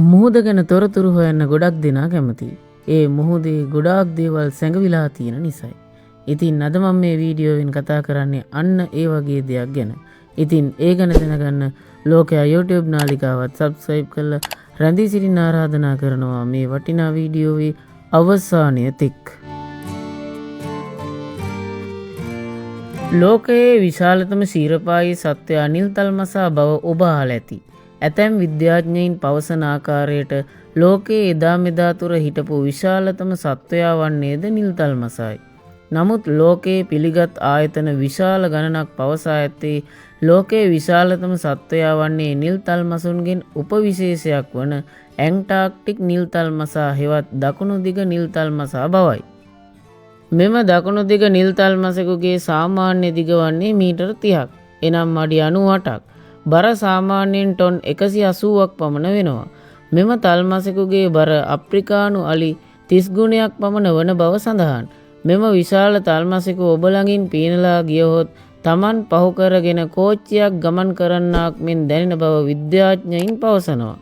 මුහුද ගැන තොරතුරු හොයන්න ගොඩක් දෙනා කැමතියි. ඒ මුහුදේ ගොඩාක් දේවල් සැඟවිලා තියෙන නිසායි. ඉතින් අද මම මේ වීඩියෝවෙන් කතා කරන්නේ අන්න ඒ වගේ දෙයක් ගැන. ඉතින් ඒ ගැන දැනගන්න ලෝකයා YouTube නාලිකාවත් subscribe කරලා රැඳී සිටින්න ආරාධනා කරනවා මේ වටිනා වීඩියෝවේ අවසානය තෙක්. ලෝකයේ විශාලතම ශීරපායි සත්වයා නිල්තල් මසා බව ඔබ අහලා ඇති. ඇතැම් විද්‍යාඥයින් පවසන ආකාරයට ලෝකයේ එදා මෙදා තුර හිටපු විශාලතම සත්වයා වන්නේද නිල්තල් මසායි. නමුත් ලෝකයේ පිළිගත් ආයතන විශාල ගණනක් පවසා ඇත්තේ ලෝකයේ විශාලතම සත්වයා වන්නේ නිල්තල් මසුන්ගෙන් උපවිශේෂයක් වන ඇන්ටාර්ක්ටික් නිල්තල් මසා හෙවත් දකුණු දිග නිල්තල් මසා බවයි. මෙම දකුණු දිග නිල්තල් මසෙකුගේ සාමාන්‍ය දිග වන්නේ මීටර් 30ක්. එනම් අඩි 98ක්. බර සාමාන්‍යයෙන් ටොන් 180ක් පමණ වෙනවා. මෙම තල්මසෙකුගේ බර අප්‍රිකානු අලි 30 ගුණයක් පමණ වන බව සඳහන්. මෙම විශාල තල්මසෙකු ඔබ ළඟින් පීනලා ගියහොත් Taman පහු කරගෙන කෝච්චියක් ගමන් කරන්නාක් මෙන් දැනෙන බව විද්‍යාඥයින් පවසනවා.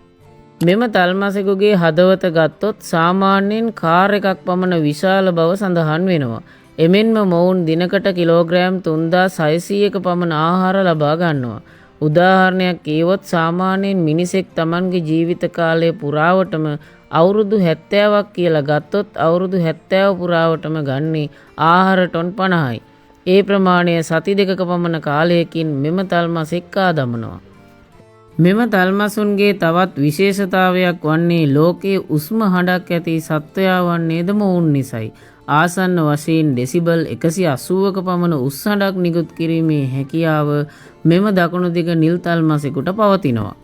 මෙම තල්මසෙකුගේ හදවත ගත්තොත් සාමාන්‍යයෙන් කාර් එකක් පමණ විශාල බව සඳහන් වෙනවා. එමෙන්ම මොවුන් දිනකට කිලෝග්‍රෑම් 3600ක පමණ ආහාර ලබා ගන්නවා. උදාහරණයක් කියවොත් සාමාන්‍යයෙන් මිනිසෙක් Tamanගේ ජීවිත කාලය පුරාවටම අවුරුදු 70ක් කියලා ගත්තොත් අවුරුදු 70 පුරාවටම ගන්නේ ආහාර ටොන් 50යි. ඒ ප්‍රමාණය සති දෙකක පමණ කාලයකින් මෙම තල්මසෙක් කා දමනවා. මෙම තල්මසුන්ගේ තවත් විශේෂතාවයක් වන්නේ ලෝකයේ උස්ම හඬක් ඇති සත්වයා වන්නේද මොවුන් නිසයි. ආසන්න වශයෙන් ඩෙසිබල් 180ක පමණ උස් හඬක් නිකුත් කිරීමේ හැකියාව මෙම දකුණු දිග නිල්තල් මසෙකුට පවතිනවා.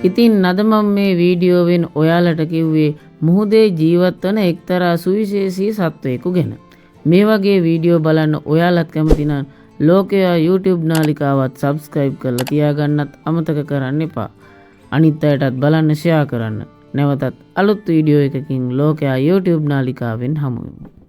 ඉතින් අද මම මේ වීඩියෝවෙන් ඔයාලට කිව්වේ මුහුදේ ජීවත් වන එක්තරා සුවිශේෂී සත්වයෙකු ගැන. මේ වගේ වීඩියෝ බලන්න ඔයාලත් කැමති නම් ලෝකයා YouTube නාලිකාවත් subscribe කරලා තියාගන්නත් අමතක කරන්න එපා. අනිත් අයටත් බලන්න ෂෙයා කරන්න. නැවතත් අලුත් වීඩියෝ එකකින් ලෝකයා YouTube නාලිකාවෙන් හමු වෙමු.